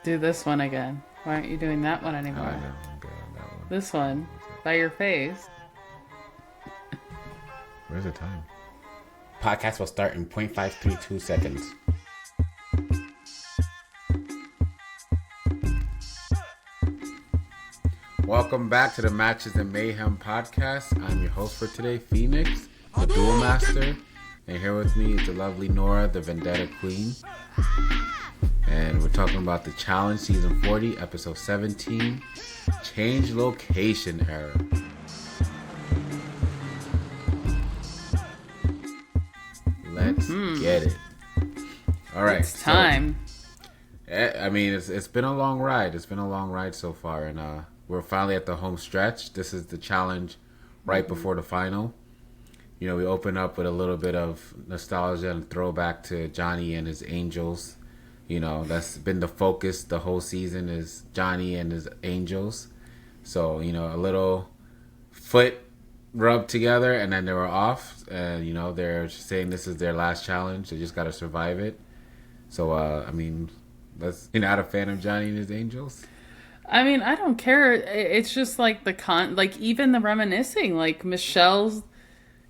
Do this one again. Why aren't you doing that one I anymore? know, I'm good on that one. This one. By your face. Where's the time? Podcast will start in 0.532 seconds. Welcome back to the Matches and Mayhem podcast. I'm your host for today, Phoenix, the Duel Master. And here with me is the lovely Nora, the Vendetta Queen. And we're talking about the Challenge Season 40, Episode 17, Change Location Era. Let's get it. All right. It's time. I mean, it's been a long ride. It's been a long ride so far. And we're finally at the home stretch. This is the challenge right before the final. You know, we open up with a little bit of nostalgia and throwback to Johnny and his Angels. You know, that's been the focus the whole season is Johnny and his Angels. So, you know, a little foot rub together and then they were off. And, you know, they're saying this is their last challenge. They just got to survive it. So, I mean, you're not a fan of Johnny and his Angels? I mean, I don't care. It's just like like even the reminiscing, like Michelle's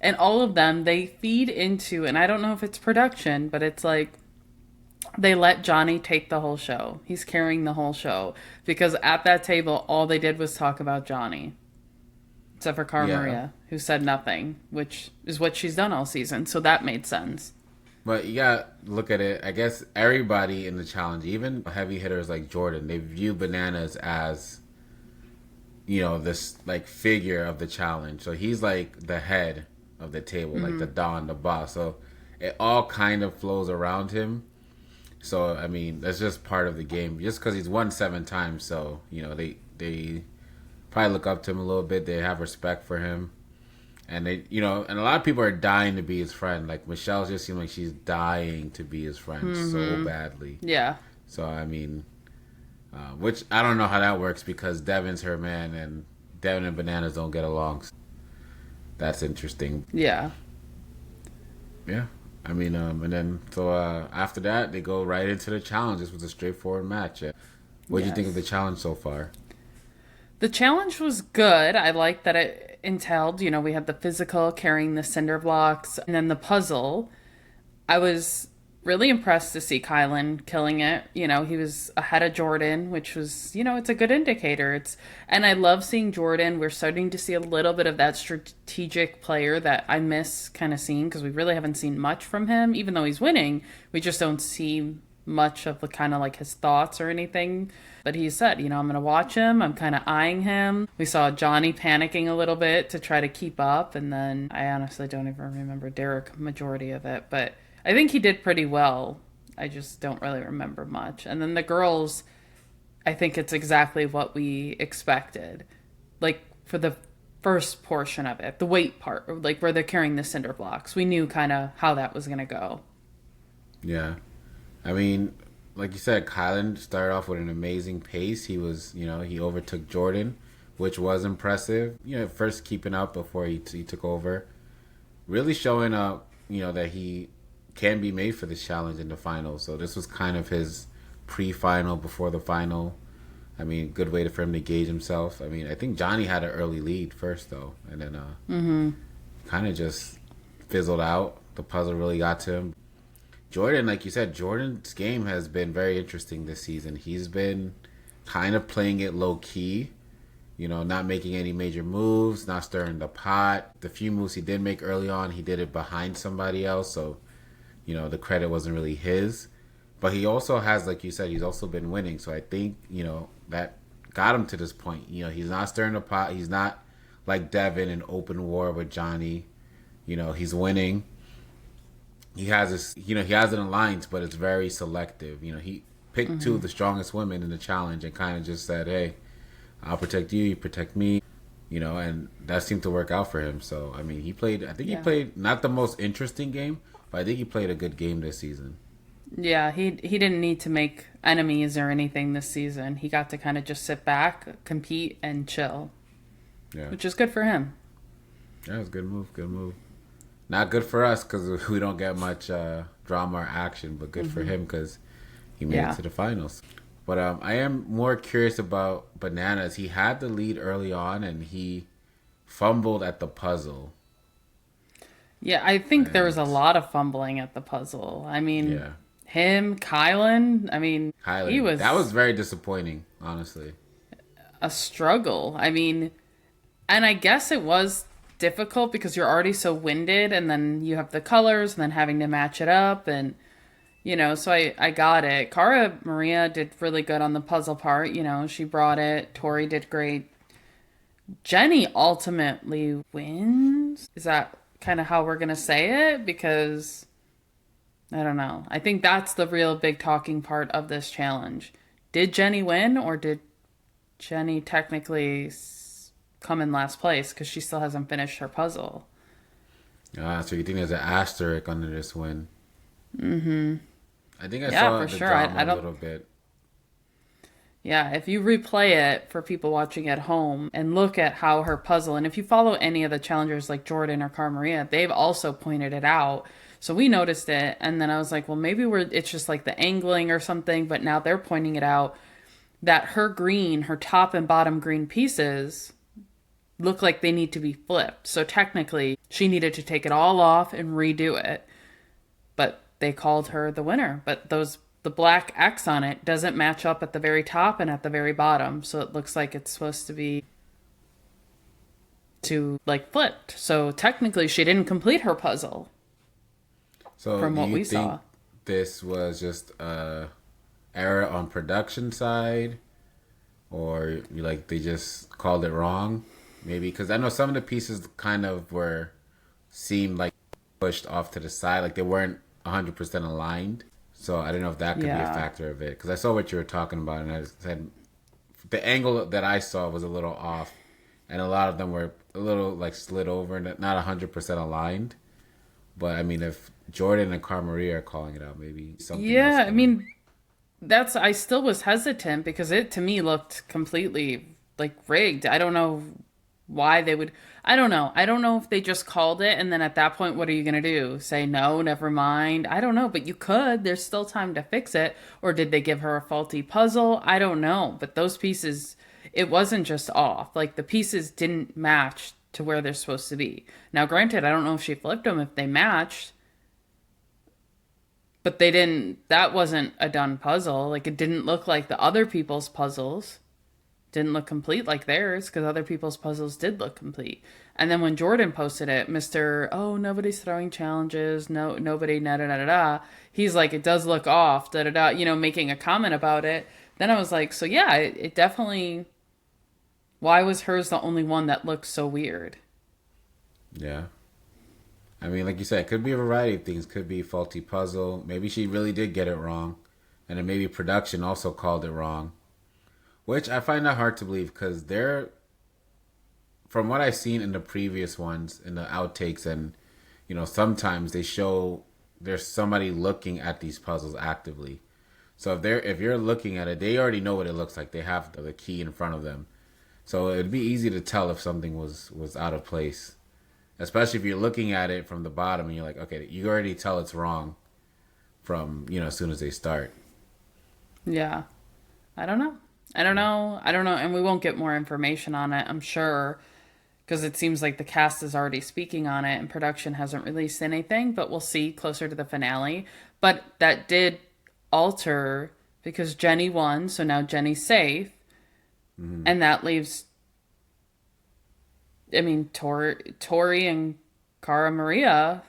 and all of them, they feed into, and I don't know if it's production, but it's like they let Johnny take the whole show. He's carrying the whole show because at that table, all they did was talk about Johnny. Except for Cara Maria, who said nothing, which is what she's done all season. So that made sense. But you gotta look at it. I guess everybody in the challenge, even heavy hitters like Jordan, they view Bananas as, you know, this like figure of the challenge. So he's like the head of the table, like the Don, the boss. So it all kind of flows around him. So I mean, that's just part of the game. Just because he's won 7 times, so you know they probably look up to him a little bit. They have respect for him. And they, you know, and a lot of people are dying to be his friend. Like Michelle just seems like she's dying to be his friend so badly. Yeah. So I mean, which I don't know how that works because Devin's her man, and Devin and Bananas don't get along. So that's interesting. Yeah. Yeah. I mean, and then so after that they go right into the challenge. This was a straightforward match. What did you think of the challenge so far? The challenge was good. I liked that it entailed, you know, we had the physical carrying the cinder blocks and then the puzzle. I was really impressed to see Kylan killing it. You know, he was ahead of Jordan, which was, you know, it's a good indicator. And I love seeing Jordan. We're starting to see a little bit of that strategic player that I miss kind of seeing because we really haven't seen much from him. Even though he's winning, we just don't see much of the kind of like his thoughts or anything. But he said, you know, I'm going to watch him. I'm kind of eyeing him. We saw Johnny panicking a little bit to try to keep up. And then I honestly don't even remember Derek majority of it. But I think he did pretty well. I just don't really remember much. And then the girls, I think it's exactly what we expected. Like for the first portion of it, the weight part, like where they're carrying the cinder blocks. We knew kind of how that was going to go. Yeah. I mean, like you said, Kylan started off with an amazing pace. He was, you know, he overtook Jordan, which was impressive. You know, first keeping up before he took over. Really showing up, you know, that he can be made for this challenge in the final. So this was kind of his pre-final before the final. I mean, good way for him to gauge himself. I mean, I think Johnny had an early lead first, though. And then kind of just fizzled out. The puzzle really got to him. Jordan, like you said, Jordan's game has been very interesting this season. He's been kind of playing it low-key, you know, not making any major moves, not stirring the pot. The few moves he did make early on, he did it behind somebody else, so, you know, the credit wasn't really his. But he also has, like you said, he's also been winning, so I think, you know, that got him to this point. You know, he's not stirring the pot. He's not like Devin in open war with Johnny. You know, he's winning. He has this, you know, he has an alliance, but it's very selective. You know, he picked 2 of the strongest women in the challenge and kind of just said, hey, I'll protect you, you protect me, you know, and that seemed to work out for him. So, I mean, he played not the most interesting game, but I think he played a good game this season. Yeah, he didn't need to make enemies or anything this season. He got to kind of just sit back, compete, and chill. Yeah. Which is good for him. Yeah, it was a good move. Not good for us because we don't get much drama or action, but good for him because he made it to the finals. But I am more curious about Bananas. He had the lead early on, and he fumbled at the puzzle. Yeah, I think there was And a lot of fumbling at the puzzle. I mean, yeah, him, Kylan, I mean, he Highland. That was was very disappointing, honestly. a struggle. I mean, and I guess it was difficult because you're already so winded, and then you have the colors, and then having to match it up, and so I got it. Cara Maria did really good on the puzzle part. She brought it. Tori did great. Jenny ultimately wins. Is that kind of how we're gonna say it? Because I don't know. I think that's the real big talking part of this challenge. Did Jenny win, or did Jenny technically come in last place because she still hasn't finished her puzzle? So you think there's an asterisk under this win? I think I Yeah, saw for the sure. drama I a don't. little bit. Yeah, if you replay it for people watching at home and look at how her puzzle, and if you follow any of the challengers like Jordan or Cara Maria, they've also pointed it out. So we noticed it, and then I was like, well, maybe it's just like the angling or something, but now they're pointing it out that her top and bottom green pieces look like they need to be flipped. So technically, she needed to take it all off and redo it. But they called her the winner. But the black X on it doesn't match up at the very top and at the very bottom. So it looks like it's supposed to be to like flipped. So technically she didn't complete her puzzle So from do what you we think saw. this was just a error on production side, or like they just called it wrong? Maybe because I know some of the pieces kind of were seemed like pushed off to the side, like they weren't 100% aligned. So I don't know if that could be a Yeah. factor of it. Because I saw what you were talking about, and I said the angle that I saw was a little off, and a lot of them were a little like slid over and not 100% aligned. But I mean, if Jordan and Cara Maria are calling it out, maybe something else Yeah, I could have. mean, I still was hesitant because it to me looked completely like rigged. I don't know why they would. I don't know. I don't know if they just called it and then at that point, what are you going to do? Say no, never mind? I don't know, but you could. There's still time to fix it. Or did they give her a faulty puzzle? I don't know. But those pieces, it wasn't just off. Like the pieces didn't match to where they're supposed to be. Now, granted, I don't know if she flipped them if they matched, but they didn't. That wasn't a done puzzle. Like it didn't look like the other people's puzzles. Didn't look complete like theirs because other people's puzzles did look complete. And then when Jordan posted it, Mr. Oh, nobody's throwing challenges. No, nobody, da da da da da. He's like, it does look off, da da da, making a comment about it. Then I was like, so yeah, it definitely. Why was hers the only one that looked so weird? Yeah. I mean, like you said, it could be a variety of things. Could be faulty puzzle. Maybe she really did get it wrong. And then maybe production also called it wrong. Which I find that hard to believe because they're, from what I've seen in the previous ones, in the outtakes, and, sometimes they show there's somebody looking at these puzzles actively. So if you're looking at it, they already know what it looks like. They have the key in front of them. So it'd be easy to tell if something was out of place. Especially if you're looking at it from the bottom and you're like, okay, you already tell it's wrong from, as soon as they start. Yeah. I don't know. I don't know. I don't know. And we won't get more information on it, I'm sure, because it seems like the cast is already speaking on it and production hasn't released anything, but we'll see closer to the finale. But that did alter because Jenny won, so now Jenny's safe. And that leaves, I mean, Tori and Cara Maria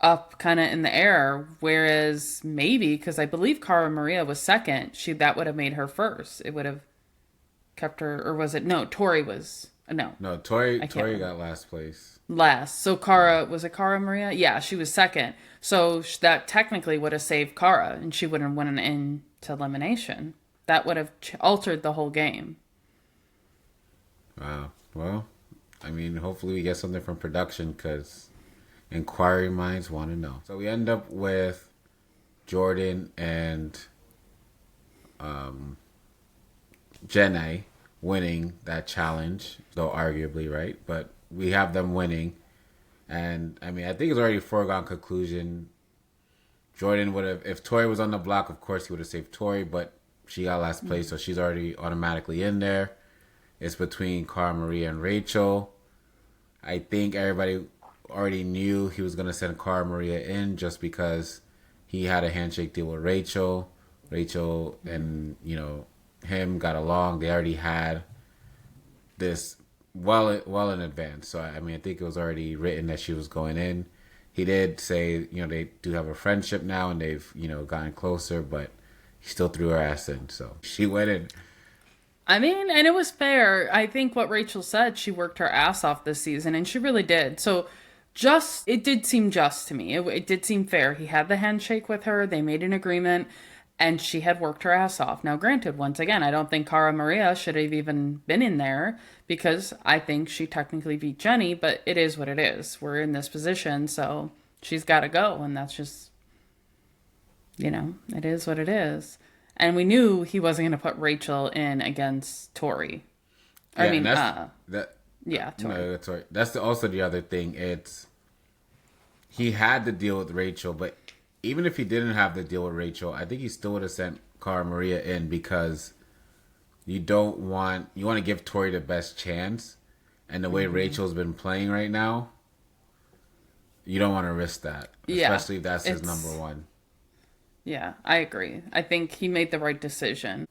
up kind of in the air. Whereas maybe, because I believe Cara Maria was second, that would have made her first. It would have kept her, or was it? No, Tori was. No, No, Tori I can't Tori remember. got last place. Last. So Cara, was it Cara Maria? Yeah, she was second. So that technically would have saved Cara, and she wouldn't have went into elimination. That would have altered the whole game. Wow. Well, I mean, hopefully we get something from production because inquiry minds want to know. So we end up with Jordan and Jenna winning that challenge, though arguably, right? But we have them winning. And I mean, I think it's already a foregone conclusion. Jordan would have, if Tori was on the block, of course he would have saved Tori, but she got last place, so she's already automatically in there. It's between Cara Maria and Rachel. I think everybody already knew he was going to send Cara Maria in just because he had a handshake deal with Rachel. Rachel and, him got along. They already had this well in advance. So, I mean, I think it was already written that she was going in. He did say, they do have a friendship now and they've, gotten closer, but he still threw her ass in. So she went in. I mean, and it was fair. I think what Rachel said, she worked her ass off this season, and she really did. So it did seem just to me. It did seem fair. He had the handshake with her, they made an agreement, and she had worked her ass off. Now, granted, once again, I don't think Cara Maria should have even been in there because I think she technically beat Jenny, but it is what it is. We're in this position, so she's got to go, and that's just, it is what it is. And we knew he wasn't going to put Rachel in against Tori. Yeah, I mean, Tori. Tori. No, that's also the other thing. He had to deal with Rachel, but even if he didn't have to deal with Rachel, I think he still would have sent Cara Maria in because you want to give Tori the best chance, and the way Rachel's been playing right now, you don't want to risk that, especially if that's his number one. Yeah, I agree. I think he made the right decision.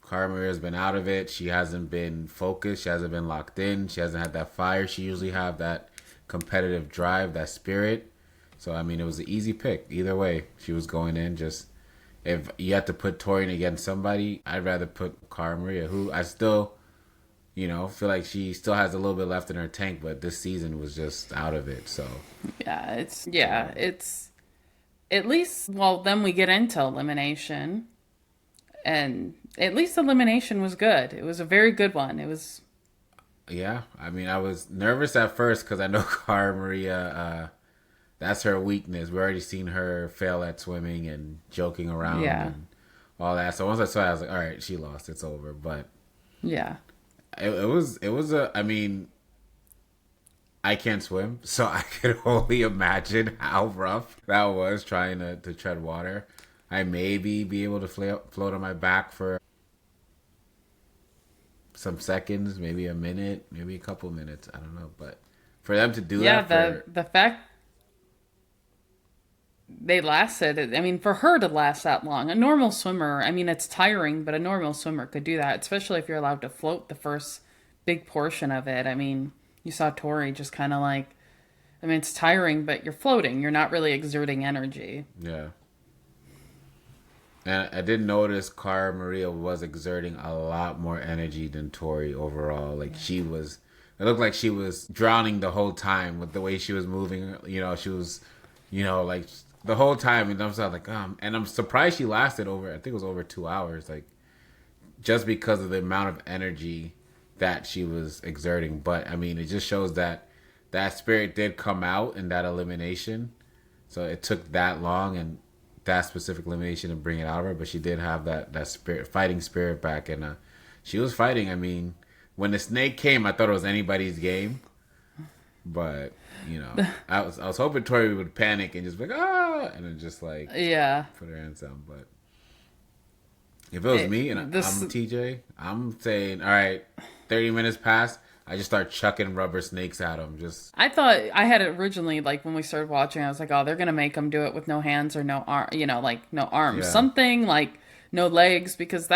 Cara Maria's been out of it. She hasn't been focused. She hasn't been locked in. She hasn't had that fire. She usually have that competitive drive, that spirit. So, I mean, it was an easy pick. Either way, she was going in. Just, if you had to put Tori in against somebody, I'd rather put Cara Maria, who I still, feel like she still has a little bit left in her tank, but this season was just out of it. So, it's at least, well, then we get into elimination. And at least elimination was good. It was a very good one. It was. Yeah, I mean, I was nervous at first because I know Cara Maria, that's her weakness. We already seen her fail at swimming and joking around and all that. So once I saw it, I was like, all right, she lost. It's over. But yeah, it was I mean, I can't swim, so I could only imagine how rough that was trying to tread water. I maybe be able to float on my back for some seconds, maybe a minute, maybe a couple minutes. I don't know, but for them to do that, the fact they lasted. I mean, for her to last that long, a normal swimmer. I mean, it's tiring, but a normal swimmer could do that, especially if you're allowed to float the first big portion of it. I mean, you saw Tori just kind of like. I mean, it's tiring, but you're floating. You're not really exerting energy. Yeah. And I did notice Cara Maria was exerting a lot more energy than Tori overall. Like it looked like she was drowning the whole time with the way she was moving. She was, like the whole time. And I'm like, and I'm surprised she lasted I think it was over 2 hours. Like just because of the amount of energy that she was exerting. But I mean, it just shows that spirit did come out in that elimination. So it took that long and that specific elimination to bring it out of her, but she did have that spirit, fighting spirit back, and she was fighting. I mean, when the snake came, I thought it was anybody's game, but I was hoping Tori would panic and just be like and then just like put her hands down. But if it was me and I'm TJ, I'm saying, all right, 30 minutes passed. I just start chucking rubber snakes at them. I thought I had originally, like when we started watching, I was like, oh, they're gonna make them do it with no hands or no arm, like no arms, something like no legs, because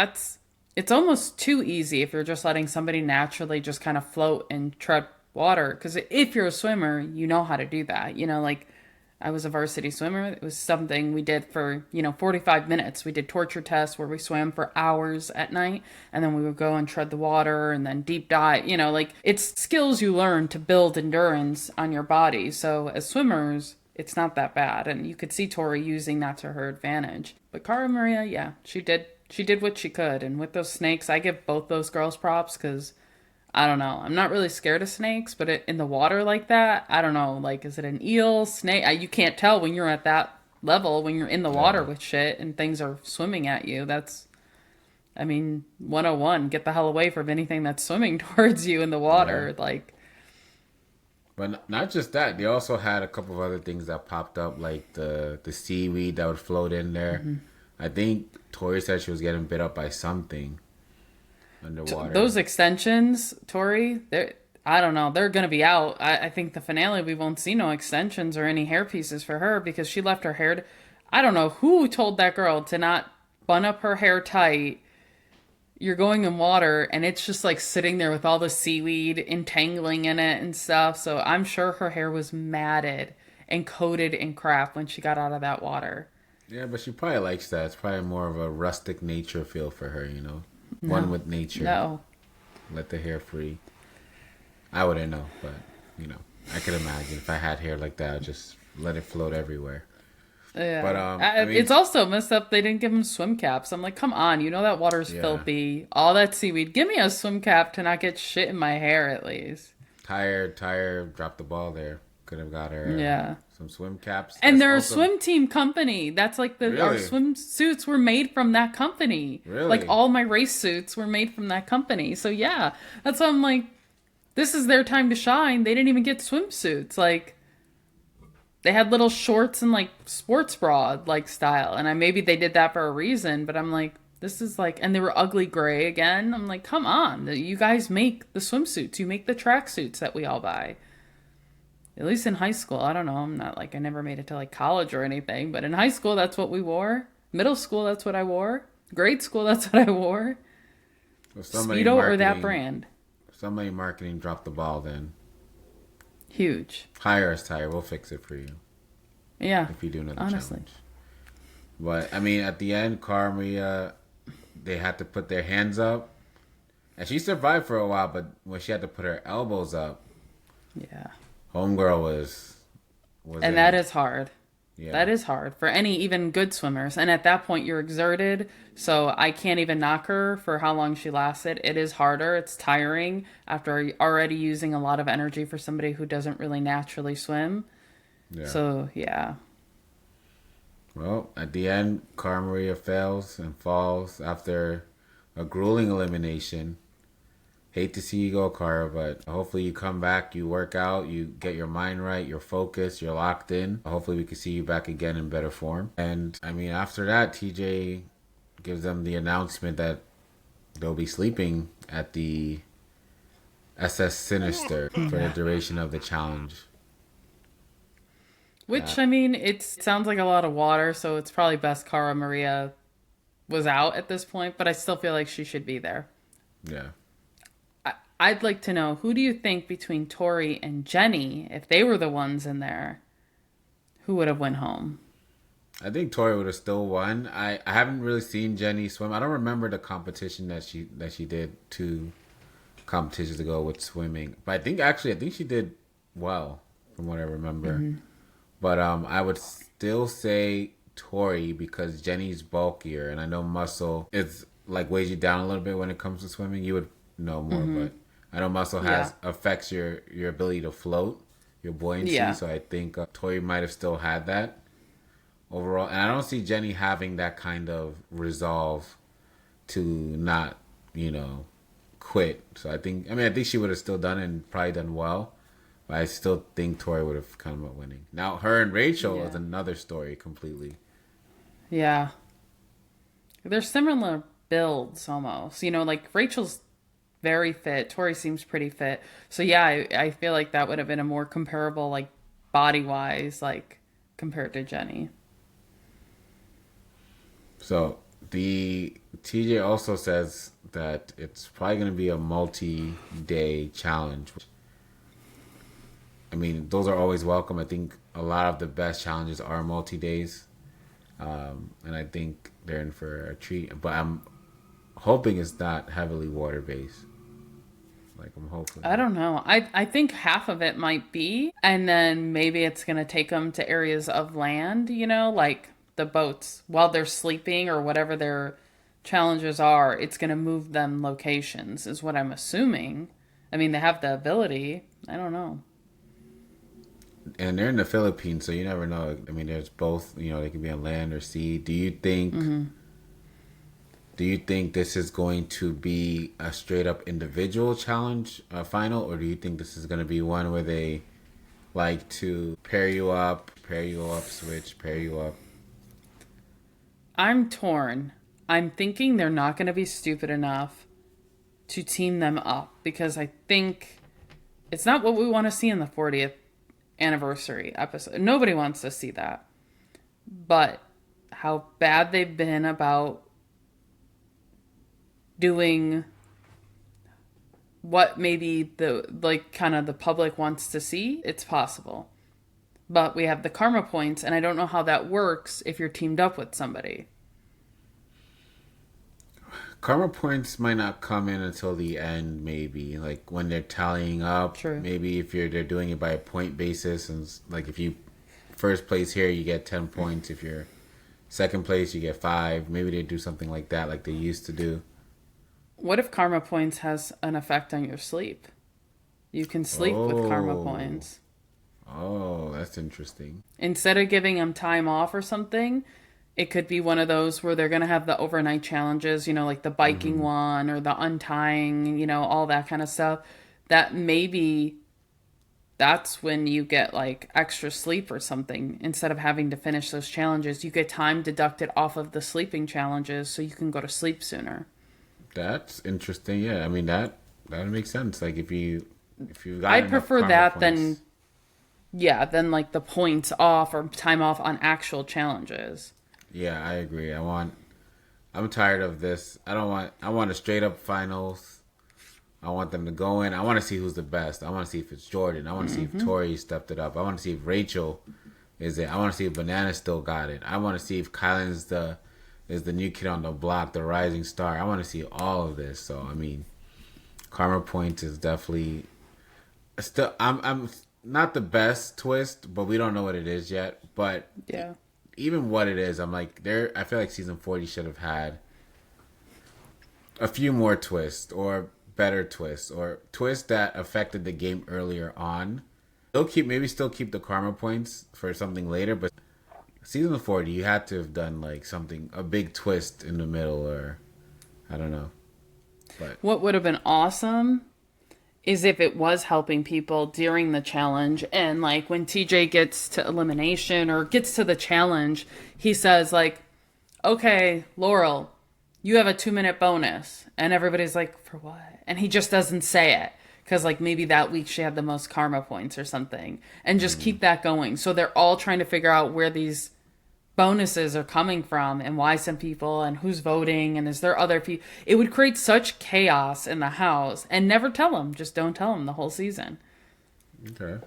it's almost too easy if you're just letting somebody naturally just kind of float and tread water. Because if you're a swimmer, you know how to do that. Like I was a varsity swimmer. It was something we did for, 45 minutes. We did torture tests where we swam for hours at night, and then we would go and tread the water and then deep dive, like it's skills you learn to build endurance on your body. So as swimmers, it's not that bad. And you could see Tori using that to her advantage. But Cara Maria, she did what she could. And with those snakes, I give both those girls props because I don't know. I'm not really scared of snakes, but in the water like that, I don't know. Like, is it an eel, snake? You can't tell when you're at that level, when you're in the water with shit and things are swimming at you. That's, 101. Get the hell away from anything that's swimming towards you in the water. Yeah. Like, But not just that, they also had a couple of other things that popped up, like the seaweed that would float in there. I think Tori said she was getting bit up by something underwater. Those extensions, Tori, they're I don't know. They're gonna be out. I think the finale we won't see no extensions or any hair pieces for her because she left her hair. I don't know who told that girl to not bun up her hair tight. You're going in water and it's just like sitting there with all the seaweed entangling in it and stuff. So I'm sure her hair was matted and coated in crap when she got out of that water. Yeah, but she probably likes that. It's probably more of a rustic nature feel for her, you know? One with nature. No. Let the hair free. I wouldn't know, but, you know, I could imagine if I had hair like that, I'd just let it float everywhere. Yeah. But, I mean, It's also messed up they didn't give him swim caps. I'm like, come on, you know that water's Yeah. filthy. All that seaweed. Give me a swim cap to not get shit in my hair at least. Tyre dropped the ball there. Could have got her Yeah. some swim caps. And That's they're a also- swim team company. That's like our Really? swimsuits were made from that company. Really? Like all my race suits were made from that company. So yeah, that's why I'm like, this is their time to shine. They didn't even get swimsuits. Like they had little shorts and like sports bra like style. And maybe they did that for a reason, but I'm like, this is like, and they were ugly gray again. I'm like, come on, you guys make the swimsuits. You make the tracksuits that we all buy. At least in high school. I don't know. I'm not like, I never made it to like college or anything, but in high school, that's what we wore. Middle school, that's what I wore. Grade school, that's what I wore. Well, somebody Speedo or that marketing- brand. Somebody marketing dropped the ball then. Huge. Hire us, Tyre. We'll fix it for you Yeah. if you do another Honestly. challenge. But, I mean, at the end, Cara Maria, they had to put their hands up. And she survived for a while, but when she had to put her elbows up, Yeah. homegirl was And in. that is hard. Yeah. That is hard for any even good swimmers. And at that point, you're exerted. So I can't even knock her for how long she lasted. It is harder. It's tiring after already using a lot of energy for somebody who doesn't really naturally swim. Yeah. So, yeah. Well, at the end, Cara Maria fails and falls after a grueling elimination. Hate to see you go, Cara, but hopefully you come back, you work out, you get your mind right, you're focused, you're locked in. Hopefully we can see you back again in better form. And, I mean, after that, TJ gives them the announcement that they'll be sleeping at the SS Sinister for the duration of the challenge. Which, I mean, it sounds like a lot of water, so it's probably best Cara Maria was out at this point, but I still feel like she should be there. Yeah. I'd like to know, who do you think between Tori and Jenny, if they were the ones in there, who would have went home? I think Tori would have still won. I haven't really seen Jenny swim. I don't remember the competition that she did 2 competitions ago with swimming. But I think she did well from what I remember. Mm-hmm. But I would still say Tori because Jenny's bulkier and I know muscle is like weighs you down a little bit when it comes to swimming. You would know more, but I know muscle affects your ability to float, your buoyancy. Yeah. So I think Tori might have still had that overall. And I don't see Jenny having that kind of resolve to not, quit. So I think she would have still done it and probably done well. But I still think Tori would have come up winning. Now, her and Rachel is another story completely. Yeah. They're similar builds almost. Like Rachel's very fit. Tori seems pretty fit. So yeah, I feel like that would have been a more comparable, like body-wise, like compared to Jenny. So the TJ also says that it's probably going to be a multi-day challenge. I mean, those are always welcome. I think a lot of the best challenges are multi-days. And I think they're in for a treat. But I'm hoping it's not heavily water-based. Like, I'm hoping. I don't know. I think half of it might be, and then maybe it's going to take them to areas of land, like the boats while they're sleeping or whatever their challenges are. It's going to move them locations is what I'm assuming. I mean, they have the ability. I don't know. And they're in the Philippines, so you never know. I mean, there's both, they can be on land or sea. Do you think this is going to be a straight up individual challenge final, or do you think this is going to be one where they like to pair you up, switch, pair you up. I'm torn. I'm thinking they're not going to be stupid enough to team them up because I think it's not what we want to see in the 40th anniversary episode. Nobody wants to see that. But how bad they've been about doing what maybe the like kind of the public wants to see, it's possible. But we have the karma points, and I don't know how that works if you're teamed up with somebody. Karma points might not come in until the end, maybe like when they're tallying up. True. Maybe if they're doing it by a point basis, and like if you first place here, you get 10 points. If you're second place, you get 5. Maybe they do something like that, like they used to do. What if karma points has an effect on your sleep? You can sleep with karma Oh. points. Oh, that's interesting. Instead of giving them time off or something, it could be one of those where they're going to have the overnight challenges, like the biking one or the untying, all that kind of stuff. That maybe that's when you get like extra sleep or something. Instead of having to finish those challenges, you get time deducted off of the sleeping challenges so you can go to sleep sooner. That's interesting. Yeah, I mean that makes sense. Like if you got I enough prefer karma that points, than like the points off or time off on actual challenges. yeah, I agree. I'm tired of this. I want a straight up finals. I want them to go in. I want to see who's the best. I want to see if it's Jordan. I want to see if Tori stepped it up. I want to see if Rachel is it. I want to see if Banana still got it. I want to see if Kylan's is the new kid on the block, the rising star. I want to see all of this. So I mean, Karma Point is definitely still. I'm not the best twist, but we don't know what it is yet. But Yeah. even what it is, I'm like there. I feel like season 40 should have had a few more twists or better twists or twists that affected the game earlier on. They'll still keep the karma points for something later, but season 40 you had to have done like something, a big twist in the middle, or I don't know. But What would have been awesome is if it was helping people during the challenge, and like when TJ gets to elimination or gets to the challenge, he says like, "Okay, Laurel, you have a 2-minute bonus," and everybody's like, "For what?" And he just doesn't say it because like maybe that week she had the most karma points or something, and just keep that going. So they're all trying to figure out where these bonuses are coming from and why some people and who's voting and is there other people. It would create such chaos in the house, and never tell them. Just don't tell them the whole season. okay,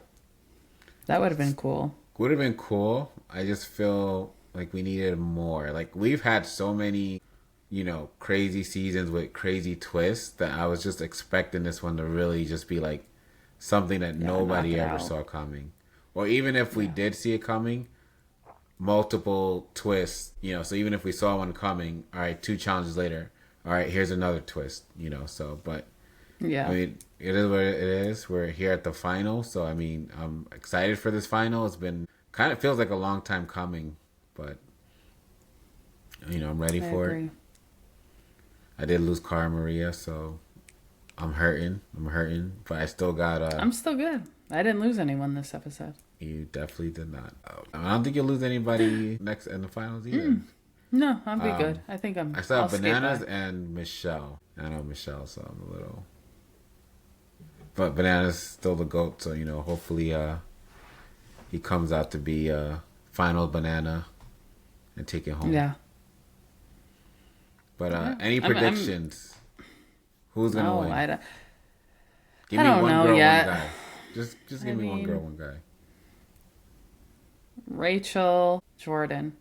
That would have been cool. would have been cool. I just feel like we needed more. Like we've had so many, crazy seasons with crazy twists that I was just expecting this one to really just be like something that nobody knock it ever out. saw coming. Or even if we did see it coming, multiple twists, so even if we saw one coming, all right, 2 challenges later, all right, here's another twist, so, but Yeah. I mean, it is what it is. We're here at the final, so I mean, I'm excited for this final. It's been kind of feels like a long time coming, but I'm ready I for agree. it. I did lose Cara Maria, so I'm hurting, but I still got I'm still good. I didn't lose anyone this episode. you definitely did not. I don't think you'll lose anybody next in the finals either. No, I'll be good. I think I still I'll have skate Bananas by. and Michelle. I know Michelle, so I'm a little. But Bananas still the GOAT, so hopefully he comes out to be final banana and take it home. Yeah. But any I'm- predictions? Who's gonna No, win? I don't. Give I me don't one know girl, yet. one guy. Just give me one mean- girl, one guy. Rachel, Jordan.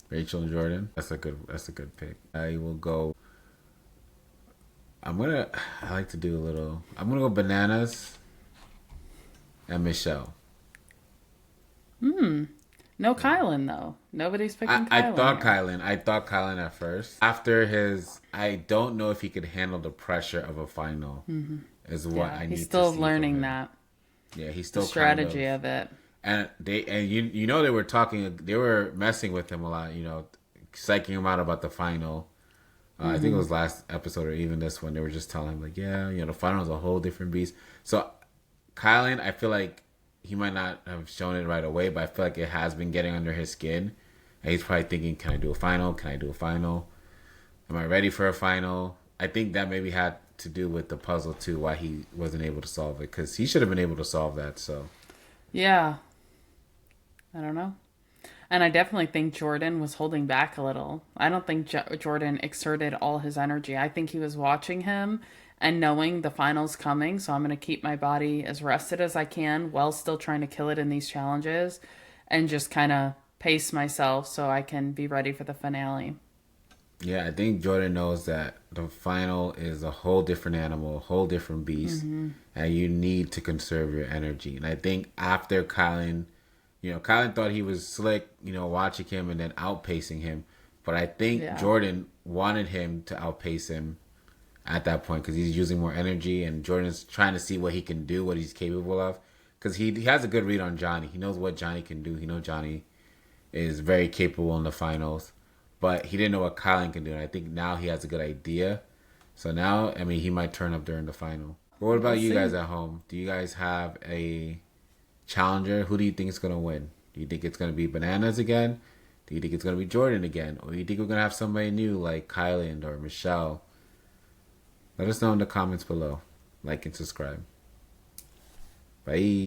Rachel and Jordan. That's a good pick. I will go. I like to do a little. I'm gonna go Bananas and Michelle. No Kylan though. Nobody's picking Kylan. I thought here. Kylan. I thought Kylan at first. After I don't know if he could handle the pressure of a final. Is what Yeah, I need. he's still to see learning from him. that. Yeah, he's still The strategy kind of it. And they were talking. They were messing with him a lot. Psyching him out about the final. I think it was last episode or even this one. They were just telling him like, yeah, the final is a whole different beast. So Kylan, I feel like he might not have shown it right away, but I feel like it has been getting under his skin. And he's probably thinking, can I do a final? Can I do a final? Am I ready for a final? I think that maybe had to do with the puzzle too, why he wasn't able to solve it, because he should have been able to solve that. So Yeah, I don't know. And I definitely think Jordan was holding back a little. I don't think Jordan exerted all his energy. I think he was watching him and knowing the finals coming. So I'm going to keep my body as rested as I can while still trying to kill it in these challenges and just kind of pace myself so I can be ready for the finale. yeah, I think Jordan knows that the final is a whole different animal, a whole different beast, and you need to conserve your energy. And I think after Kylan, Kylan thought he was slick, watching him and then outpacing him. But I think Yeah. Jordan wanted him to outpace him at that point because he's using more energy, and Jordan's trying to see what he can do, what he's capable of. Because he has a good read on Johnny. He knows what Johnny can do. He knows Johnny is very capable in the finals, but he didn't know what Kylan can do. And I think now he has a good idea. So now, I mean, he might turn up during the final. But what We'll about you see. guys at home? Do you guys have a challenger? Who do you think is going to win? Do you think it's going to be Bananas again? Do you think it's going to be Jordan again? Or do you think we're going to have somebody new like Kylan or Michelle? Let us know in the comments below. Like and subscribe. Bye.